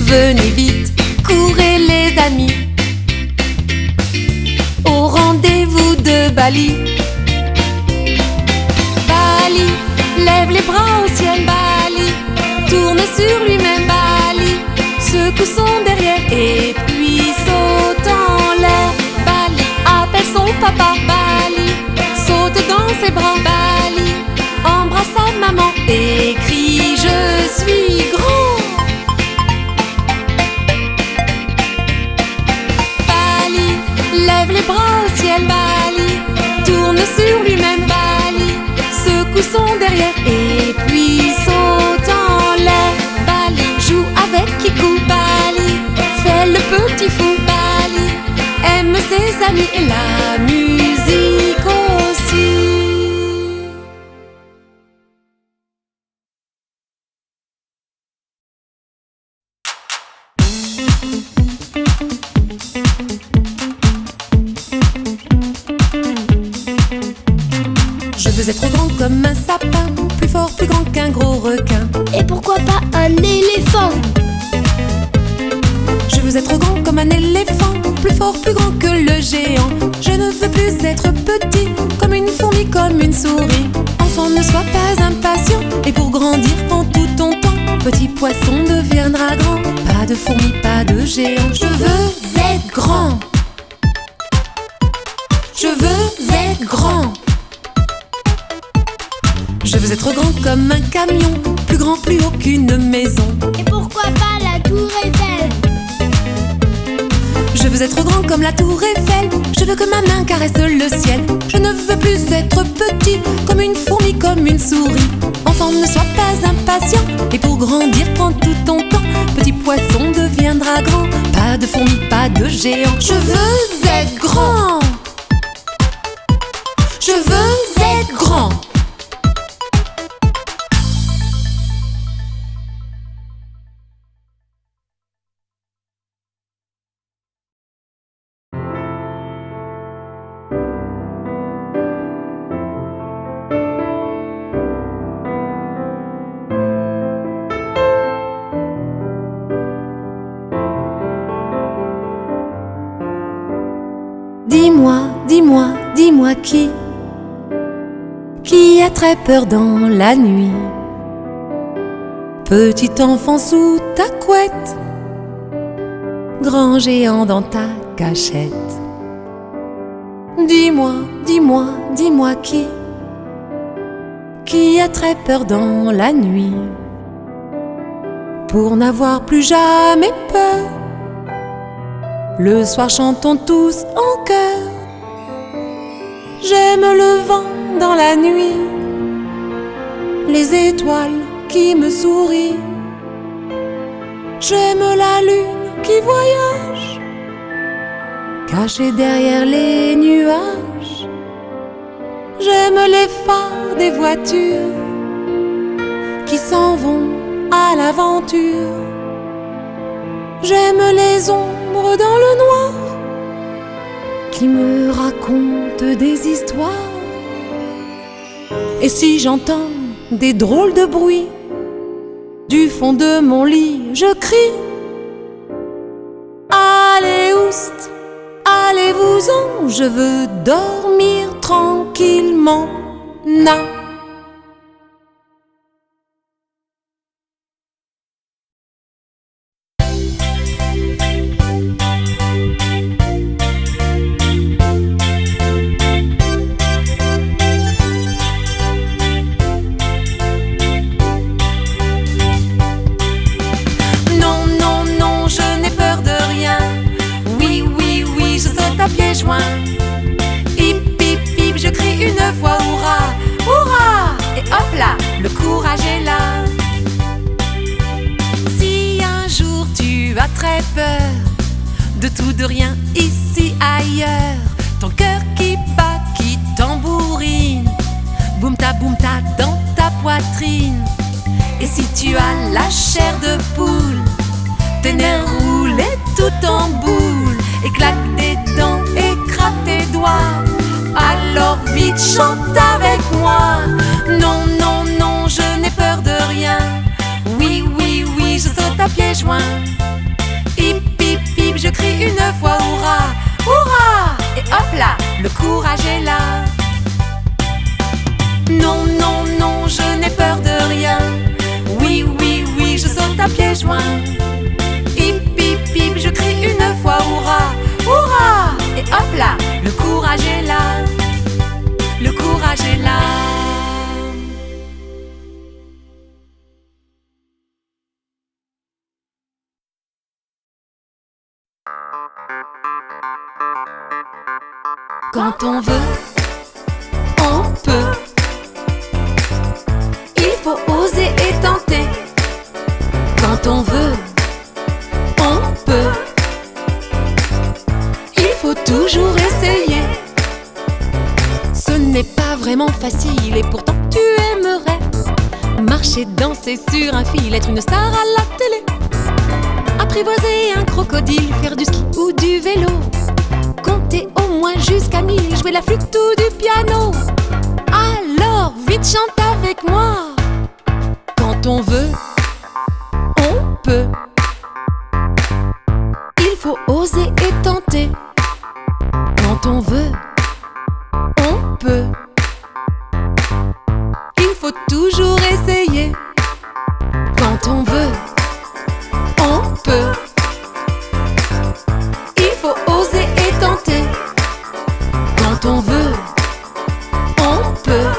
Venez vite, courez les amis, au rendez-vous de Bali. Bali, lève les bras au ciel, Bali, tourne sur lui-même, Bali, secoue son derrière et puis saute en l'air. Bali, appelle son papa, Bali, saute dans ses bras, Bali, embrasse sa maman et crie je suis grand. Bali, lève les bras au ciel, Bali, tourne sur lui-même, Bali, secoue son derrière et puis saute en l'air. Bali, joue avec Kikou, Bali, fait le petit fou, Bali, aime ses amis et la musique aussi. Je veux être grand comme un sapin, plus fort, plus grand qu'un gros requin. Et pourquoi pas un éléphant? Je veux être grand comme un éléphant, plus fort, plus grand que le géant. Je ne veux plus être petit, comme une fourmi, comme une souris. Enfant, ne sois pas impatient, et pour grandir, prends tout ton temps. Petit poisson deviendra grand, pas de fourmi, pas de géant. Je veux être grand. Je veux être grand. Je veux être grand comme un camion, plus grand, plus haut qu'une maison. Et pourquoi pas la tour Eiffel? Je veux être grand comme la tour Eiffel, je veux que ma main caresse le ciel. Je ne veux plus être petit, comme une fourmi, comme une souris. Enfant, ne sois pas impatient, et pour grandir, prends tout ton temps. Petit poisson deviendra grand, pas de fourmi, pas de géant. Je veux être grand. Je veux être grand. Dis-moi, dis-moi, dis-moi qui a très peur dans la nuit? Petit enfant sous ta couette, grand géant dans ta cachette. Dis-moi, dis-moi, dis-moi qui a très peur dans la nuit? Pour n'avoir plus jamais peur, le soir chantons tous en chœur. J'aime le vent dans la nuit, les étoiles qui me sourient. J'aime la lune qui voyage, cachée derrière les nuages. J'aime les phares des voitures qui s'en vont à l'aventure. J'aime les ombres dans le noir qui me racontent des histoires. Et si j'entends des drôles de bruits, du fond de mon lit je crie: allez oust, allez-vous-en, je veux dormir tranquillement. Na. Hip hip hip, je crie une fois hurrah, hurrah, et hop là, le courage est là. Si un jour tu as très peur de tout, de rien, ici, ailleurs, ton cœur qui bat, qui tambourine, boum ta dans ta poitrine. Et si tu as la chair de poule, tes nerfs roulent et tout en boule, éclate tes dents, écrase tes doigts, alors vite chante avec moi. Non, non, non, je n'ai peur de rien. Oui, oui, oui, je saute à pieds joints. courage est là. Non, non, non, je n'ai peur de rien. Oui, oui, oui, je saute à pieds joints. Hip, hip, hip, je crie une fois hurrah, hurrah. Et hop là, le courage est là. Le courage est là. Quand on veut, on peut. Il faut oser et tenter. Quand on veut, on peut. Il faut toujours essayer. Ce n'est pas vraiment facile et pourtant tu aimerais marcher, danser sur un fil, être une star à la télé, apprivoiser un crocodile, faire du ski ou du vélo, compter au moins jusqu'à 1000, jouer la flûte ou du piano. Alors vite chante avec moi. Quand on veut, on peut. Il faut oser et tenter. Quand on veut, on peut. Il faut toujours essayer. Quand on veut, on peut. Il faut oser et tenter. Quand on veut, on peut.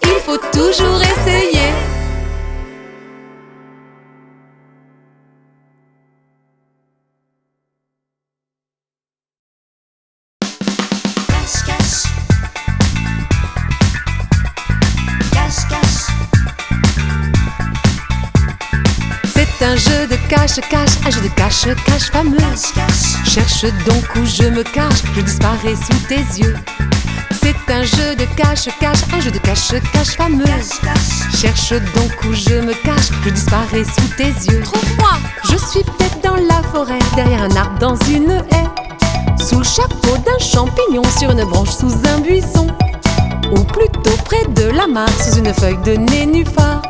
Il faut toujours essayer. Cache-cache. Cache-cache. C'est un jeu de cache-cache, un jeu de cache-cache fameux. Cache-cache. Cherche donc où je me cache, je disparais sous tes yeux. C'est un jeu de cache-cache, un jeu de cache-cache fameux. Cache-cache. Cherche donc où je me cache, je disparais sous tes yeux. Trouve-moi. Je suis peut-être dans la forêt, derrière un arbre, dans une haie, sous le chapeau d'un champignon, sur une branche, sous un buisson, ou plutôt près de la mare, sous une feuille de nénuphar,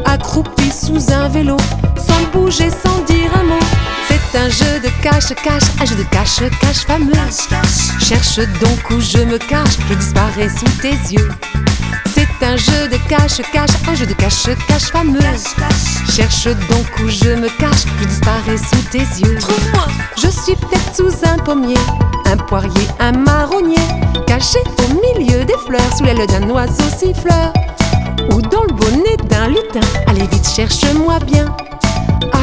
accroupi sous un vélo, sans bouger, sans dire un mot. C'est un jeu de cache-cache, un jeu de cache-cache fameux. Cache-cache. Cherche donc où je me cache, je disparais sous tes yeux. C'est un jeu de cache-cache, un jeu de cache-cache fameux. Cache-cache. Cherche donc où je me cache, je disparais sous tes yeux. Trouve-moi. Je suis peut-être sous un pommier, un poirier, un marronnier, caché au milieu des fleurs, sous l'aile d'un oiseau siffleur, ou dans le bonnet d'un lutin. Allez vite, cherche-moi bien.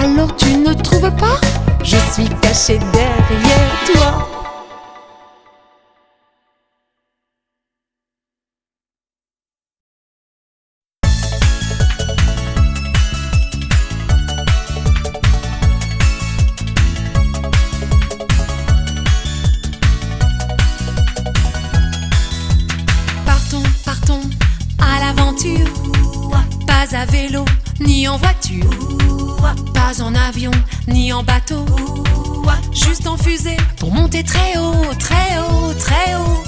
Alors tu ne trouves pas? Je suis caché derrière toi. Partons, partons à l'aventure. Pas à vélo, ni en voiture. Pas en avion, ni en bateau. Juste en fusée pour monter très haut, très haut, très haut.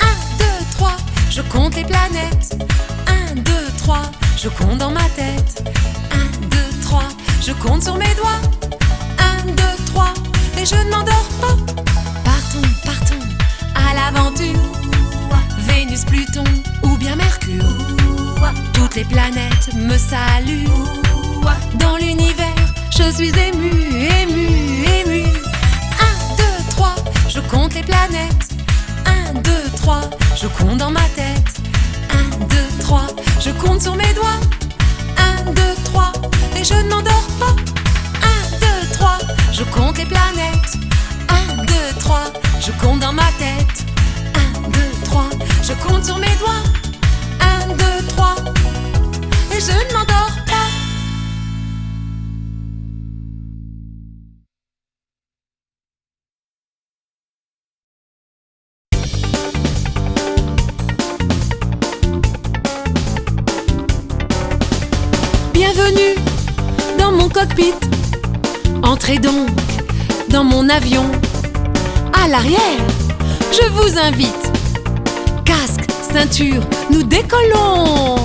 1, 2, 3, je compte les planètes. 1, 2, 3, je compte dans ma tête. 1, 2, 3, je compte sur mes doigts. 1, 2, 3, et je ne m'endors pas. Partons, partons à l'aventure. Vénus, Pluton ou bien Mercure. Toutes les planètes me saluent. Dans l'univers, je suis émue, émue, émue. 1, 2, 3, je compte les planètes. 1, 2, 3, je compte dans ma tête. 1, 2, 3, je compte sur mes doigts. 1, 2, 3, et je ne m'endors pas. 1, 2, 3, je compte les planètes. 1, 2, 3, je compte dans ma tête. 1, 2, 3, je compte sur mes doigts. 1, 2, 3, et je ne m'endors pas. Bienvenue dans mon cockpit. Entrez donc dans mon avion. À l'arrière, je vous invite. Casque, ceinture, nous décollons.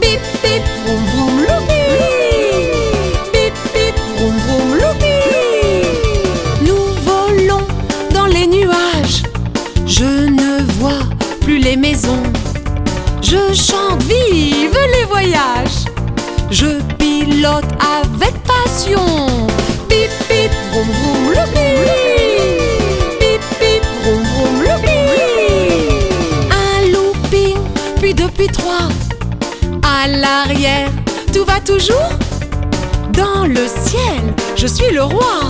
Bip bip, vroom vroom loupi. Bip bip, vroom vroom loupi. Nous volons dans les nuages. les maisons. Je chante vive les voyages. Je pilote avec passion. Bip bip vroom vroom loupi. Bip bip vroom vroom loupi. Un looping, puis deux, puis trois. À l'arrière, tout va toujours. Dans le ciel, je suis le roi.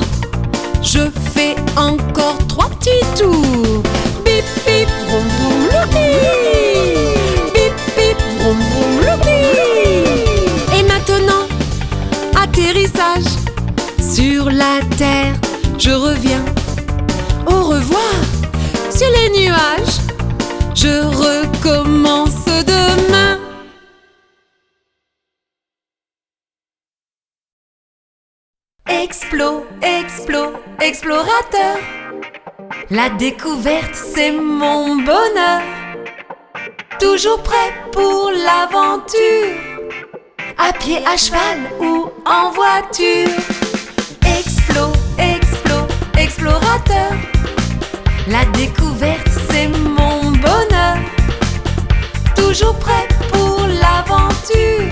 Je fais encore 3 petits tours. Bip bip vroom vroom loupi. Bip bip vroom vroom loupi. Et maintenant, atterrissage sur la terre. Je reviens. Au revoir sur les nuages. Je recommence demain. Explo, explo, explorateur. La découverte, c'est mon bonheur. Toujours prêt pour l'aventure. À pied, à cheval ou en voiture. Explo, explo, explorateur. La découverte, c'est mon bonheur. Toujours prêt pour l'aventure.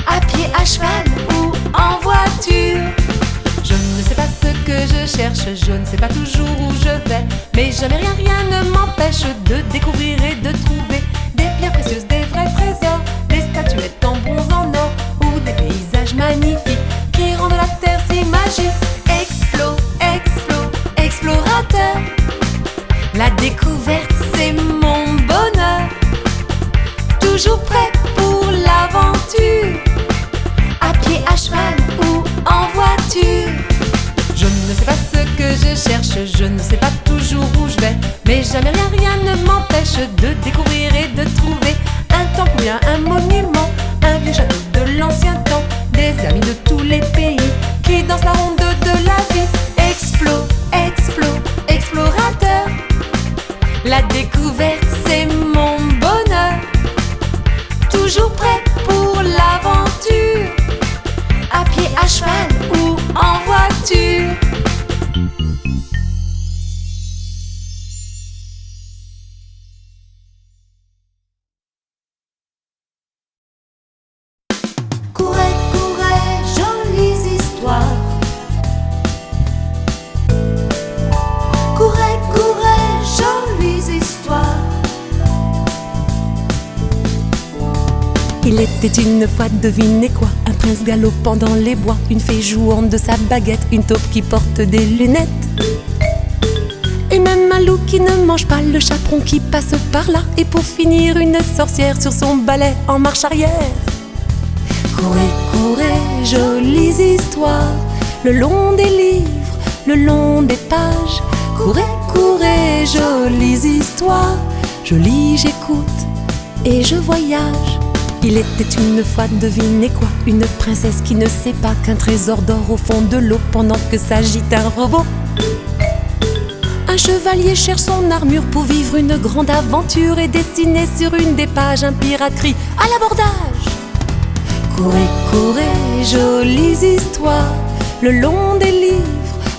À pied, à cheval ou en voiture. Je ne sais pas ce que je cherche, je ne sais pas toujours où je vais, mais jamais rien ne m'empêche de découvrir et de trouver des pierres précieuses, des vrais trésors, des statuettes en bronze, en or ou des paysages magnifiques qui rendent la terre si magique. Explo, explo, explorateur. La découverte, c'est mon bonheur. Toujours prêt pour l'aventure. À pied, à cheval ou en voiture. Je ne sais pas ce que je cherche, je ne sais pas toujours où je vais, mais jamais rien ne m'empêche de découvrir et de trouver un temple ou bien un monument, un vieux château de l'ancien temps, des amis de tous les pays qui dansent la ronde de la vie. Explo, explo, explorateur. La découverte, c'est mon bonheur. Toujours prêt pour l'aventure. À pied, à cheval ou en voiture. Courez, courez, jolies histoires. Courez, courez, jolies histoires. Il était une fois, devinez quoi? Un prince galopant dans les bois, une fée jouant de sa baguette, une taupe qui porte des lunettes, et même un loup qui ne mange pas, le chaperon qui passe par là, et pour finir une sorcière sur son balai en marche arrière. Courez, courez, jolies histoires, le long des livres, le long des pages. Courez, courez, jolies histoires, je lis, j'écoute et je voyage. Il était une fois, devinez quoi? Une princesse qui ne sait pas qu'un trésor dort au fond de l'eau pendant que s'agite un robot. Un chevalier cherche son armure pour vivre une grande aventure et dessiner sur une des pages un pirate crie à l'abordage. Courez, courez, jolies histoires, le long des livres,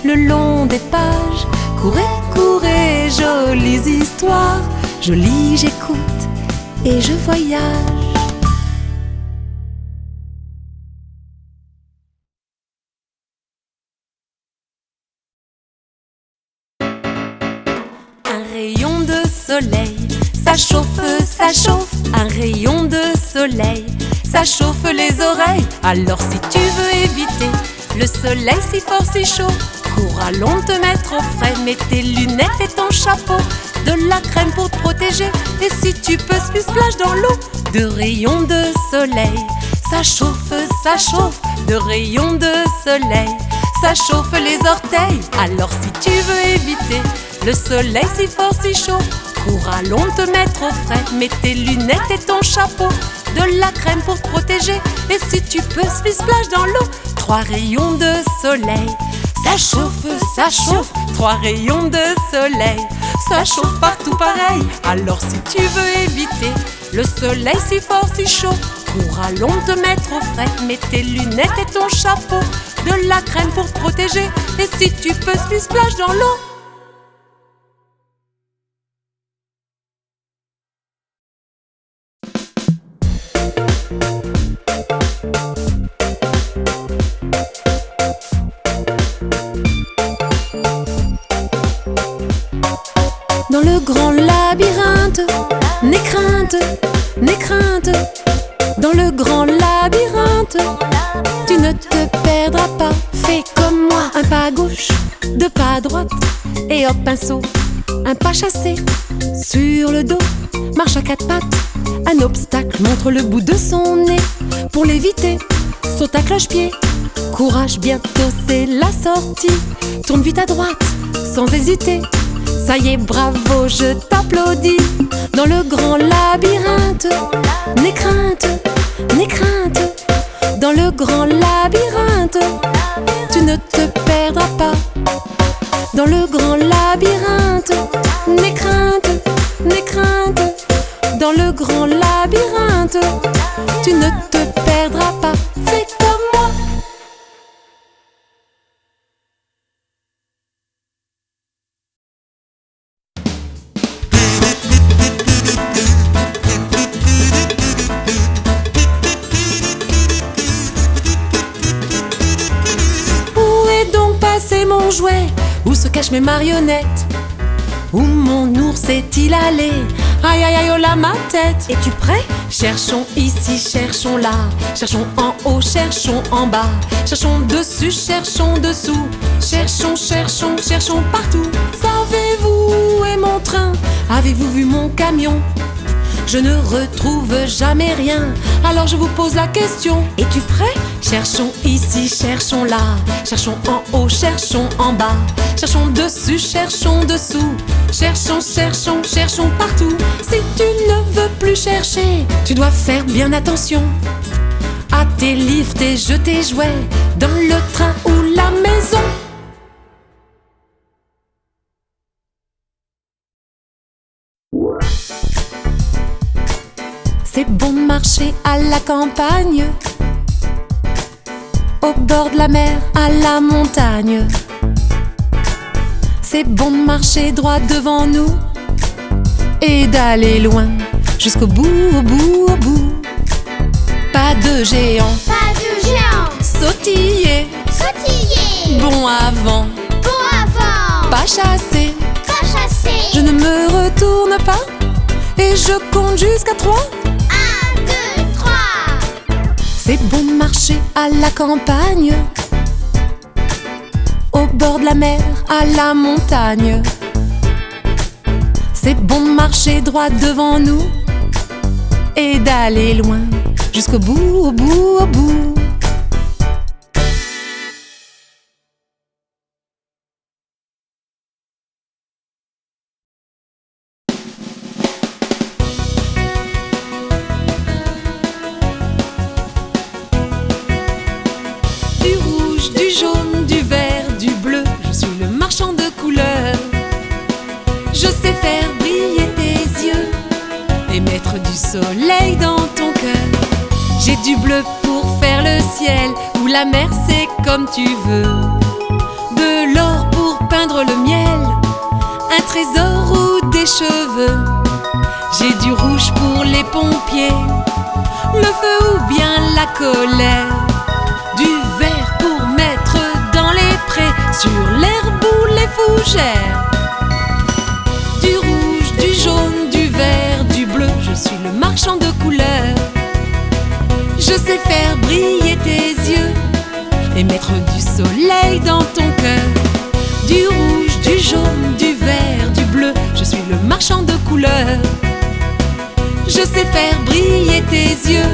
le long des pages. Courez, courez, jolies histoires, je lis, j'écoute et je voyage. Un rayon de soleil, ça chauffe, ça chauffe. Un rayon de soleil, ça chauffe les oreilles. Alors si tu veux éviter le soleil si fort, si chaud, cours, allons te mettre au frais. Mets tes lunettes et ton chapeau, de la crème pour te protéger. Et si tu peux, splash dans l'eau de rayons de soleil. Ça chauffe, de rayons de soleil. Ça chauffe les orteils. Alors si tu veux éviter le soleil si fort, si chaud, cours, allons te mettre au frais. Mets tes lunettes et ton chapeau, de la crème pour te protéger. Et si tu peux, splash dans l'eau. 3 rayons de soleil. Ça chauffe, 3 rayons de soleil. Ça chauffe partout pareil. Alors si tu veux éviter le soleil si fort, si chaud, cours, allons te mettre au frais. Mets tes lunettes et ton chapeau, de la crème pour te protéger. Et si tu peux, splash dans l'eau. n'aie crainte. Dans le grand labyrinthe, tu ne te perdras pas. Fais comme moi, un pas à gauche, deux pas à droite, et hop, un saut, un pas chassé. Sur le dos, marche à quatre pattes, un obstacle montre le bout de son nez. Pour l'éviter, saute à cloche-pied. Courage, bientôt c'est la sortie. Tourne vite à droite, sans hésiter. Ça y est, bravo, je t'applaudis. Dans le grand labyrinthe, n'aie crainte, n'aie crainte. Dans le grand labyrinthe, tu ne te perdras pas. Dans le grand labyrinthe, n'aie crainte, n'aie crainte. Dans le grand labyrinthe, tu ne te perdras pas. Fais comme moi. Où est donc passé mon jouet? Où se cachent mes marionnettes? Où mon ours est-il allé? Aïe aïe aïe, oh là ma tête! Es-tu prêt? Cherchons ici, cherchons là. Cherchons en haut, cherchons en bas. Cherchons dessus, cherchons dessous. Cherchons, cherchons, cherchons partout. Savez-vous où est mon train? Avez-vous vu mon camion? Je ne retrouve jamais rien. Alors je vous pose la question. Es-tu prêt? Cherchons ici, cherchons là. Cherchons en haut, cherchons en bas. Cherchons dessus, cherchons dessous. Cherchons, cherchons, cherchons partout. Si tu ne veux plus chercher, tu dois faire bien attention à tes livres, tes jeux, tes jouets, dans le train ou la maison. C'est bon de marcher à la campagne, au bord de la mer, à la montagne. C'est bon de marcher droit devant nous et d'aller loin, jusqu'au bout, au bout, au bout. Pas de géant, Pas de géant. sautiller, Sautiller. bon avant, Bon avant. pas chasser. Pas chasser. Je ne me retourne pas et je compte jusqu'à 3. 1, 2, 3. C'est bon de marcher à la campagne, au bord de la mer, à la montagne. C'est bon de marcher droit devant nous et d'aller loin, jusqu'au bout, au bout, au bout. Du rouge, du jaune, du vert, du bleu, je suis le marchand de couleurs. Je sais faire briller tes yeux et mettre du soleil dans ton cœur. J'ai du bleu pour faire le ciel, ou la mer c'est comme tu veux. De l'or pour peindre le miel, un trésor ou des cheveux. J'ai du rouge pour les pompiers, le feu ou bien la colère. Du vert pour mettre dans les prés, sur l'herbe ou les fougères. Du rouge, du jaune, du vert, du bleu, je suis le marchand de couleurs. Je sais faire briller tes yeux et mettre du soleil dans ton cœur. Du rouge, du jaune, du vert, du bleu, je suis le marchand de couleurs. Je sais faire briller tes yeux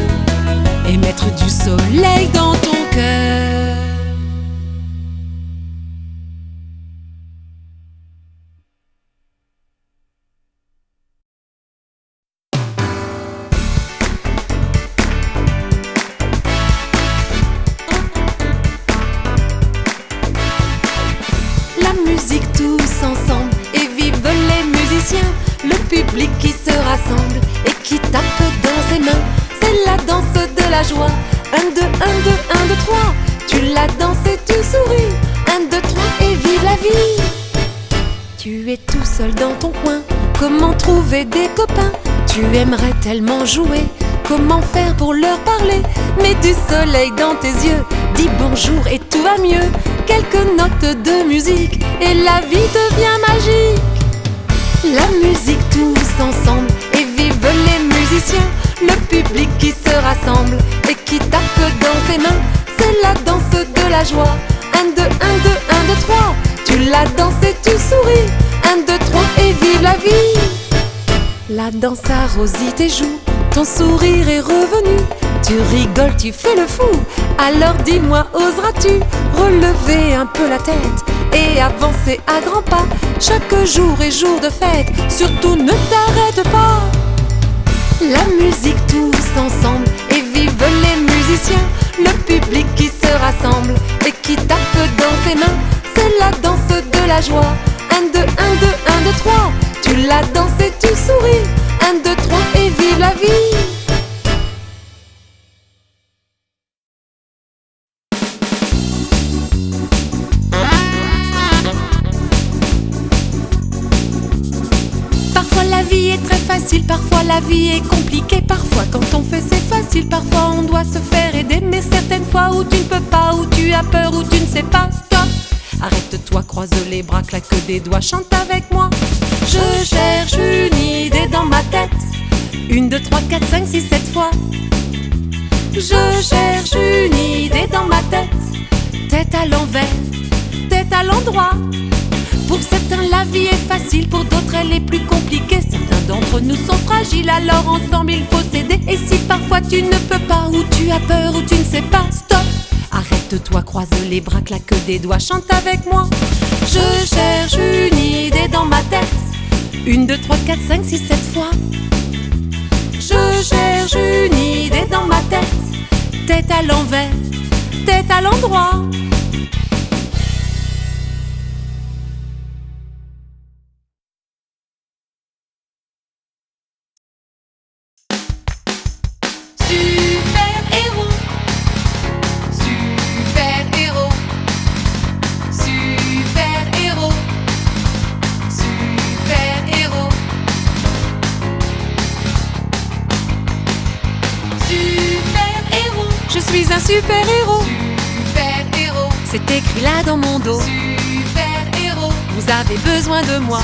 et mettre du soleil dans ton cœur. La musique tous ensemble et vive les musiciens. Le public qui se rassemble et qui tape dans ses mains. C'est la danse de la joie. 1, 2, 1, 2, 1, 2, 3. Tu la danses et tu souris. 1, 2, 3 et vive la vie. Tu es tout seul dans ton coin. Comment trouver des copains? Tu aimerais tellement jouer. Comment faire pour leur parler? Mets du soleil dans tes yeux. Dis bonjour et tout va mieux. Quelques notes de musique et la vie devient magique. La musique tous ensemble et vive les musiciens. Le public qui se rassemble et qui tape dans ses mains, c'est la danse de la joie. 1, 2, 1, 2, 1, 2, 3. Tu la danses et tu souris. 1, 2, 3 et vive la vie. La danse arrosit tes joues, ton sourire est revenu. Tu rigoles, tu fais le fou. Alors dis-moi, oseras-tu relever un peu la tête et avancer à grands pas? Chaque jour est jour de fête, surtout ne t'arrête pas. La musique tous ensemble et vive les musiciens. Le public qui se rassemble et qui tape dans ses mains, c'est la danse de la joie. 1, 2, 1, 2, 1, 2, 3. Tu la danses et tu souris. 1, 2, 3 et vive la vie. Parfois la vie est très facile, parfois la vie est compliquée. Parfois quand on fait c'est facile, parfois on doit se faire aider. Mais certaines fois où tu ne peux pas, où tu as peur, où tu ne sais pas, stop. Arrête-toi, croise les bras, claque des doigts, chante avec moi. Je cherche une idée dans ma tête. 1, 2, 3, 4, 5, 6, 7 fois. Je cherche une idée dans ma tête. Tête à l'envers, tête à l'endroit. Pour certains la vie est facile, pour d'autres elle est plus compliquée. Certains d'entre nous sont fragiles, alors ensemble il faut s'aider. Et si parfois tu ne peux pas, ou tu as peur, ou tu ne sais pas, stop. Arrête-toi, croise les bras, claque des doigts, chante avec moi. Je cherche une idée dans ma tête. 1, 2, 3, 4, 5, 6, 7 fois. Je cherche une idée dans ma tête. Tête à l'envers, tête à l'endroit. Je suis un super-héros. Super-héros. C'est écrit là dans mon dos. Super-héros. Vous avez besoin de moi.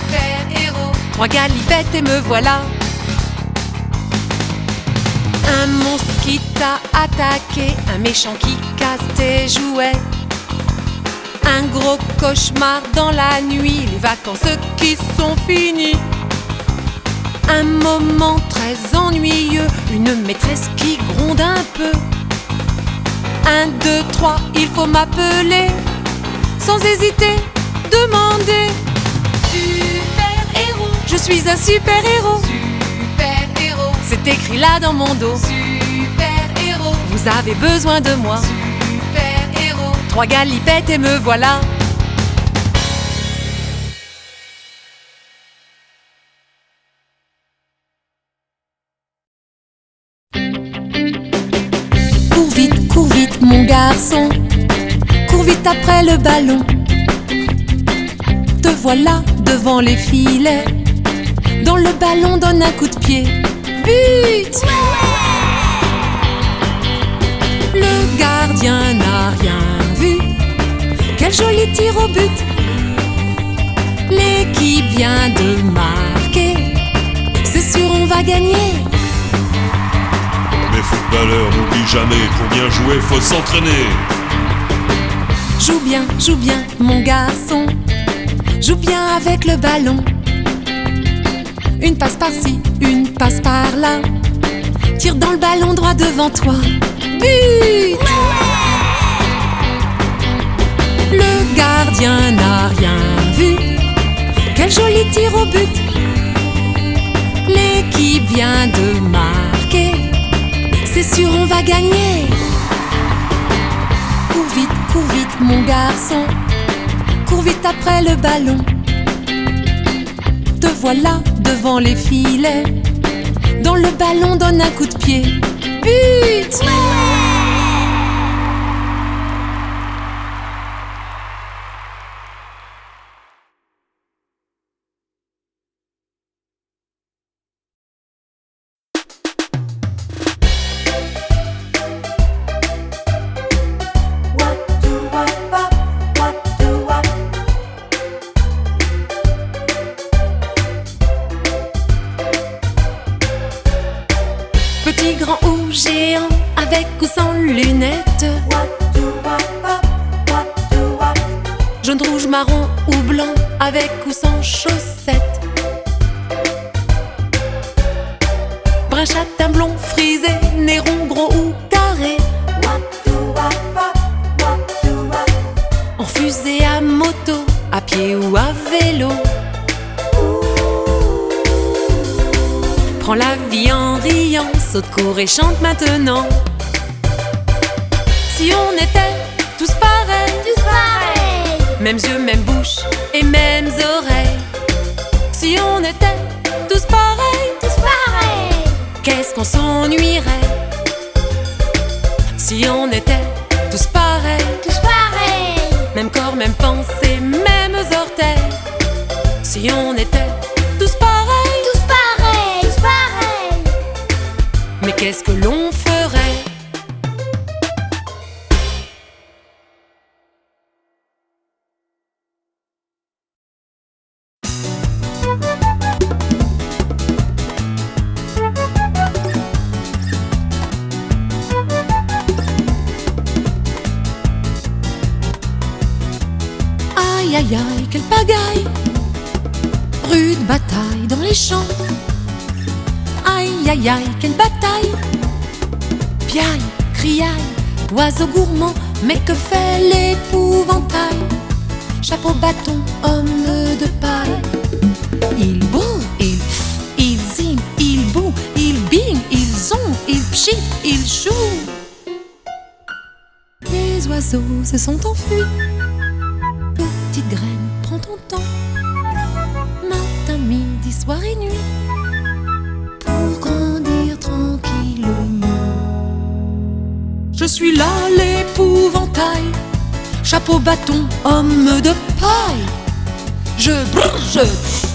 Super-héros. 3 galipettes et me voilà. Un monstre qui t'a attaqué, un méchant qui casse tes jouets, un gros cauchemar dans la nuit, les vacances qui sont finies. Un moment très ennuyeux, une maîtresse qui gronde un peu. 1, 2, 3, il faut m'appeler. Sans hésiter, demandez. Super-héros. Je suis un super-héros. Super-héros. C'est écrit là dans mon dos. Super-héros. Vous avez besoin de moi. Super-héros. 3 galipettes et me voilà. Cours vite mon garçon, cours vite après le ballon. Te voilà devant les filets, dans le ballon donne un coup de pied. But! Le gardien n'a rien vu, quel joli tir au but. L'équipe vient de marquer, c'est sûr on va gagner. Les footballeurs n'oublient jamais, pour bien jouer, faut s'entraîner. Joue bien, mon garçon. Joue bien avec le ballon. Une passe par-ci, une passe par-là. Tire dans le ballon droit devant toi. But! Le gardien n'a rien vu. Quel joli tir au but. L'équipe vient de marquer. C'est sûr on va gagner. Cours vite mon garçon. Cours vite après le ballon. Te voilà devant les filets, dans le ballon donne un coup de pied. But! Petit, grand ou géant, avec ou sans lunettes. Jaune, rouge, marron ou blanc, avec ou sans chaussettes. Brun, châtain, blond, frisé, nez rond, gros ou carré. En fusée, à moto, à pied ou à vélo. Prends la vie en riant, saute, cours et chante maintenant. Si on était tous pareils, mêmes yeux, même bouche et mêmes oreilles. Si on était tous pareils, qu'est-ce qu'on s'ennuierait. Si on était tous pareils, même corps, même pensée, mêmes orteils. Si on était tous pareils, mais qu'est-ce que l'on ferait? Aïe aïe aïe, quelle pagaille! Rude bataille dans les champs. Aïe aïe aïe, quelle bataille! Piaille, criaille, oiseau gourmand, mais que fait l'épouvantail? Chapeau, bâton, homme de paille. Il boue, il zime, il boue, il bing, il zon, il pchit, il joue. Les oiseaux se sont enfuis. Petite graine, prends ton temps. Matin, midi, soir et nuit, pour grandir tranquillement. Je suis là, l'épouvantail. Chapeau, bâton, homme de paille. Je brûle,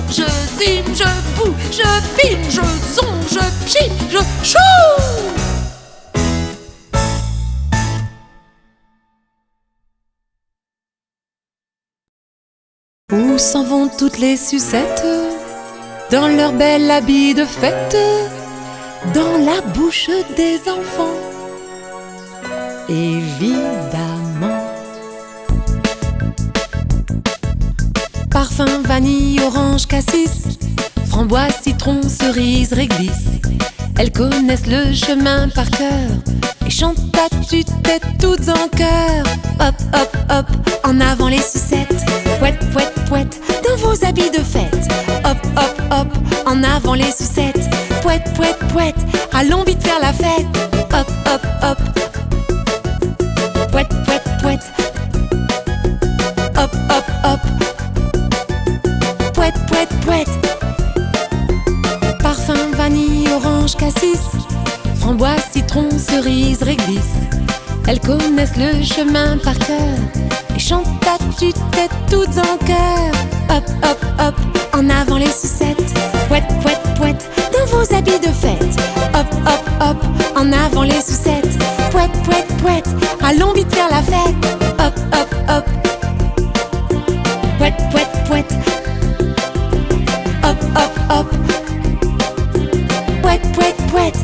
je zime, je boue, je bine, je zon, je pchit, je chou. Où s'en vont toutes les sucettes dans leur bel habit de fête, dans la bouche des enfants? Évidemment. Parfum, vanille, orange, cassis, framboise, citron, cerise, réglisse. Elles connaissent le chemin par cœur et chantent à tue-tête toutes en chœur. Hop, hop, hop, en avant les sucettes. Pouette, pouette, pouette, dans vos habits de fête. Hop, hop, hop, en avant les sucettes. Pouette, pouette, pouette, allons vite faire la fête. Hop, hop, hop. Pouette, pouette, pouette. Hop, hop, hop. Pouette, pouette, pouette. Parfum, vanille, orange, cassis, framboise, citron, cerise, réglisse. Elles connaissent le chemin par cœur et chantent à tue-tête toutes en chœur. Hop, hop, hop, en avant les sucettes. Pouette, pouette, pouette, dans vos habits de fête. Hop, hop, hop, en avant les sucettes. Pouette, pouette, pouette, allons vite faire la fête. Hop, hop, hop. Pouette, pouette, pouette. Hop, hop, hop. Pouette, pouette, pouette.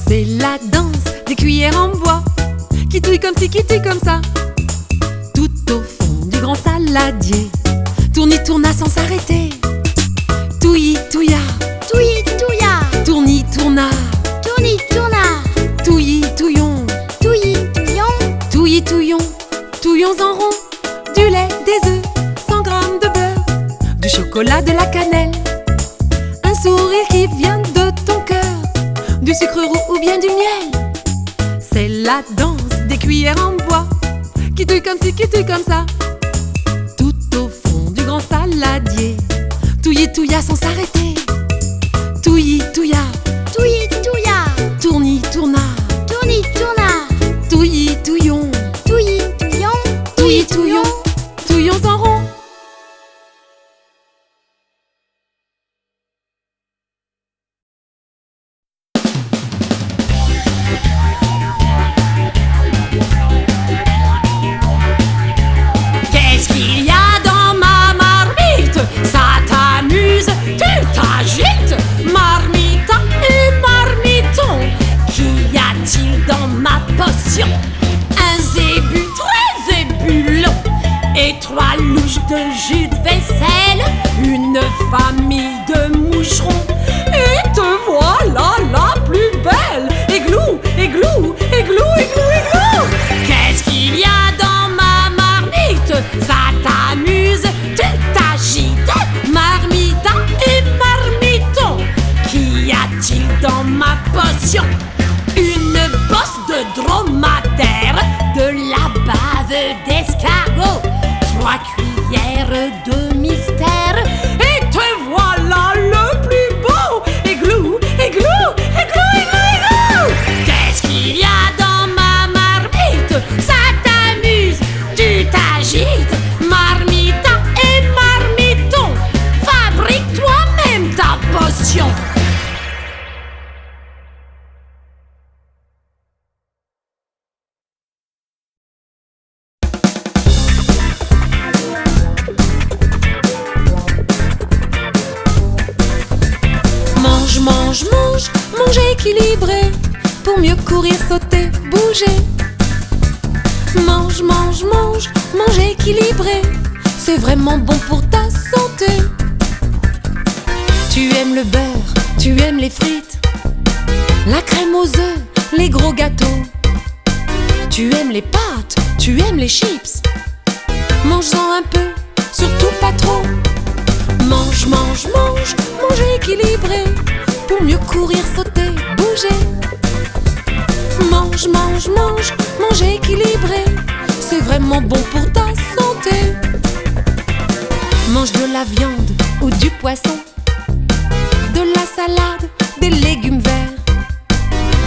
C'est la danse des cuillères en bois qui touille comme ci, qui touille comme ça. Tout au fond du grand saladier, tourni, tourna sans s'arrêter. Touillis, touilla, Touillis, touilla, tourni, tourna. tournis, tourna, Touillis, touillon, touillis, touillon, touillis, touillon. Touillons en rond, du lait, des œufs, 100 grammes de beurre, du chocolat, de la cannelle. Un sourire qui vient de ton cœur, du sucre roux ou bien du miel. C'est la danse des cuillères en bois qui touille comme ci, qui touille comme ça. Tout au fond du grand saladier, touillis, touilla sans s'arrêter. Touillis, touilla, touillis, touilla, tournis, tourna. tournis, tourna, Touillis, touillon, touillis, touillon, touillis, touillon. Touillons en rond, famille de moucherons. Et te voilà la plus belle. Églou, églou, églou, églou, églou. Qu'est-ce qu'il y a dans ma marmite? Ça t'amuse, tu t'agites. Marmita et marmiton. Qu'y a-t-il dans ma potion? Une bosse de dromadaire, de la bave d'escargot, 3 cuillères de mystère, et te voilà le plus beau. Églou, églou, églou, églou, églou. Qu'est-ce qu'il y a dans ma marmite? Ça t'amuse, tu t'agites. Marmita et marmiton, fabrique toi-même ta potion. Mange, mange, mange équilibré pour mieux courir, sauter, bouger. Mange, mange, mange, mange équilibré, c'est vraiment bon pour ta santé. Tu aimes le beurre, tu aimes les frites, la crème aux œufs, les gros gâteaux. Tu aimes les pâtes, tu aimes les chips. Mange-en un peu, surtout pas trop. Mange, mange, mange, mange équilibré pour mieux courir, sauter, bouger. Mange, mange, mange, mange équilibré, c'est vraiment bon pour ta santé. Mange de la viande ou du poisson, de la salade, des légumes verts.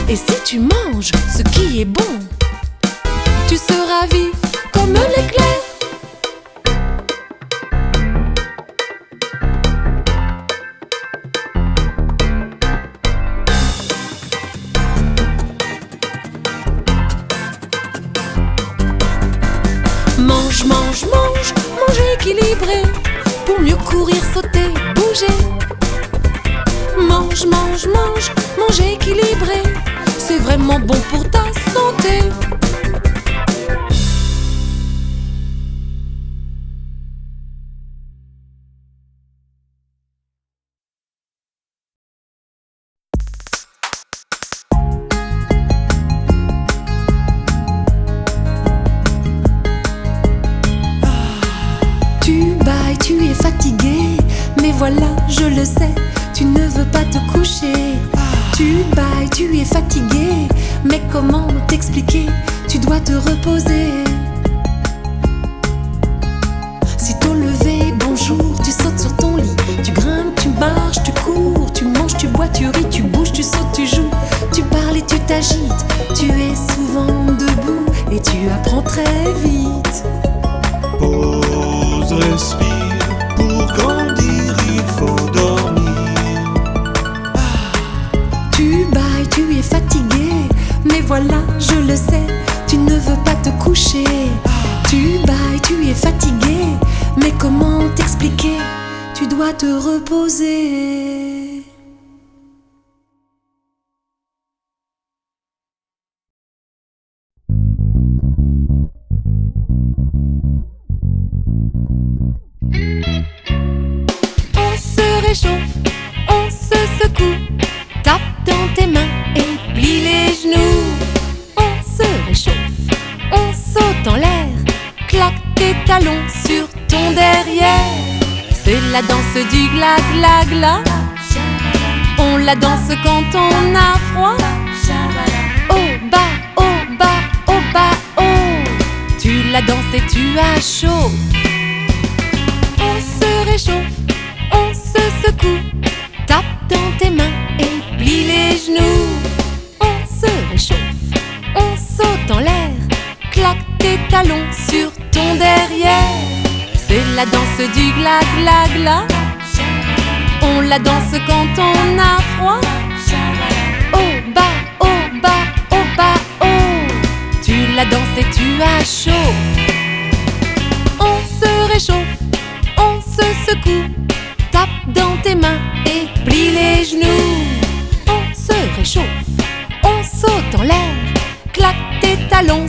Et si tu manges ce qui est bon, tu seras vif comme l'éclair. Mange, mange, mange, mange équilibré pour mieux courir, sauter, bouger. Mange, mange, mange, mange équilibré, c'est vraiment bon pour ta santé. Tu es fatigué, mais voilà, je le sais, tu ne veux pas te coucher. Tu bailles, tu es fatigué, mais comment t'expliquer? Tu dois te reposer. Sitôt levé, bonjour, tu sautes sur ton lit. Tu grimpes, tu marches, tu cours, tu manges, tu bois, tu ris, tu bouges, tu sautes, tu joues. Tu parles et tu t'agites, tu es souvent debout et tu apprends très vite. Pause, respire. Pour grandir, il faut dormir. Tu bailles, tu es fatigué, mais voilà, je le sais, tu ne veux pas te coucher. Tu bailles, tu es fatigué, mais comment t'expliquer? Tu dois te reposer. On se réchauffe, on se secoue, tape dans tes mains et plie les genoux. On se réchauffe, on saute en l'air, claque tes talons sur ton derrière. C'est la danse du gla-gla-gla, on la danse quand on a froid. Oh bas, oh bas, oh bas, oh, tu la danses et tu as chaud. On se réchauffe, on se secoue, tape dans tes mains et plie les genoux. On se réchauffe, on saute en l'air, claque tes talons sur ton derrière. C'est la danse du gla-gla-gla, on la danse quand on a froid. Oh bas, oh bas, oh bas, oh, tu la danses et tu as chaud. On se réchauffe, on se secoue, tape dans tes mains et plie les genoux. On se réchauffe, on saute en l'air, claque tes talons